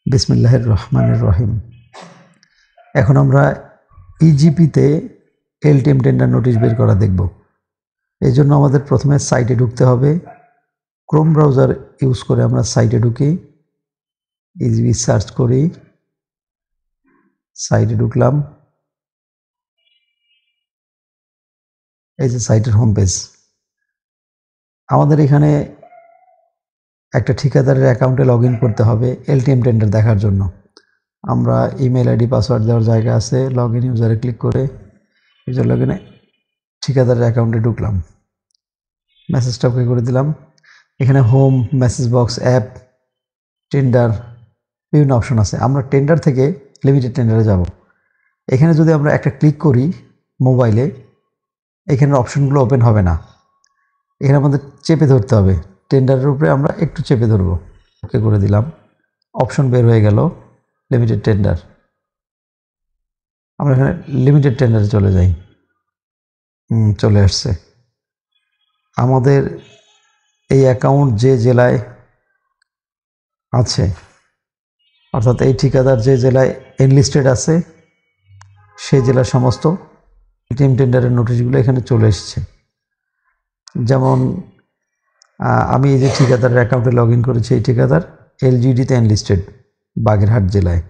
বিসমিল্লাহির রহমানির রহিম। এখন আমরা ইজিপিতে এলটিএম টেন্ডার নোটিশ বের করা দেখব। এই জন্য আমাদের প্রথমে সাইটে ঢুকতে হবে। ক্রোম ব্রাউজার ইউজ করে আমরা সাইটে ঢুকি, ইজিপি সার্চ করি, সাইটে ঢুকলাম। এই যে সাইটের হোম পেজ। আমাদের এখানে একটা ঠিকাদারের অ্যাকাউন্টে লগ ইন করতে হবে এলটিএম টেন্ডার দেখার জন্য। আমরা ইমেল আইডি পাসওয়ার্ড দেওয়ার জায়গা আছে, লগ ইন ইউজারে ক্লিক করে ইউজার লগ ইনে ঠিকাদারের অ্যাকাউন্টে ঢুকলাম, মেসেজটা ওকে করে দিলাম। এখানে home, message box, app, tender বিভিন্ন অপশন আছে। আমরা টেন্ডার থেকে লিমিটেড টেন্ডারে যাব। এখানে যদি আমরা একটা ক্লিক করি মোবাইলে, এখানের অপশনগুলো ওপেন হবে না। এখানে আমাদের চেপে ধরতে হবে, টেন্ডারের উপরে আমরা একটু চেপে ধরবো। ওকে করে দিলাম, অপশন বের হয়ে গেল লিমিটেড টেন্ডার। আমরা এখানে লিমিটেড টেন্ডারে চলে যাই। চলে আসছে। আমাদের এই অ্যাকাউন্ট যে জেলায় আছে, অর্থাৎ এই ঠিকাদার যে জেলায় এনলিস্টেড আছে, সেই জেলার সমস্ত এলটিএম টেন্ডারের নোটিশগুলো এখানে চলে এসেছে। যেমন আমি এই যে ঠিকাদারের অ্যাকাউন্টে লগ ইন করেছি, এই ঠিকাদার এলজিডিতে এনলিস্টেড বাগেরহাট জেলায়।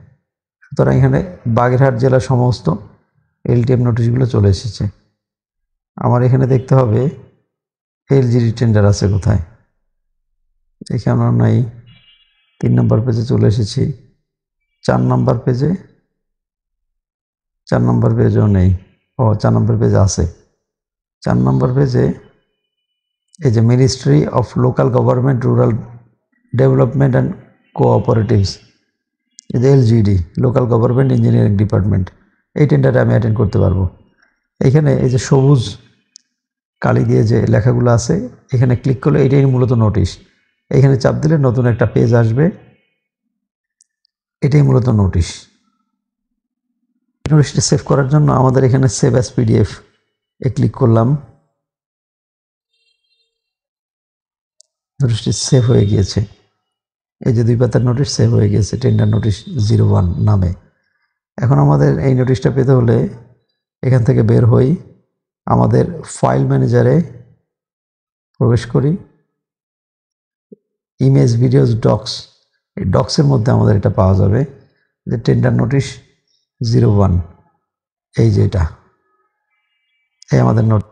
সুতরাং এখানে বাগেরহাট জেলার সমস্ত এলটিএম নোটিশগুলো চলে এসেছে। আমার এখানে দেখতে হবে এলজিডি টেন্ডার আছে কোথায়। এখানেও নাই। 3 নম্বর পেজে চলে এসেছি। 4 নম্বর পেজে, 4 নম্বর পেজেও নেই। 4 নম্বর পেজে আছে। 4 নম্বর পেজে এই যে ministry of local government, rural development and cooperatives, এই যে LGD, local government engineering department, এই টেন্ডারে আমি অ্যাটেন্ড করতে পারবো। এইখানে এই যে সবুজ কালি দিয়ে যে লেখাগুলো আছে, এখানে ক্লিক করলে এটাই মূলত নোটিশ। এইখানে চাপ দিলে নতুন একটা পেজ আসবে, এটাই মূলত নোটিশ। নোটিশটা সেভ করার জন্য আমাদের এখানে সেভ অ্যাজ পিডিএফ এ ক্লিক করলাম। নোটিশটি সেভ হয়ে গিয়েছে। এই যে 2 পাতার নোটিশ সেভ হয়ে গিয়েছে টেন্ডার নোটিশ 01 নামে। এখন আমাদের এই নোটিশটা পেতে হলে এখান থেকে বের হই, আমাদের ফাইল ম্যানেজারে প্রবেশ করি, ইমেজ, ভিডিওস, ডক্স, এই ডক্সের মধ্যে আমাদের এটা পাওয়া যাবে যে টেন্ডার নোটিশ 01, এই যে এটা, এই আমাদের নোটিশ।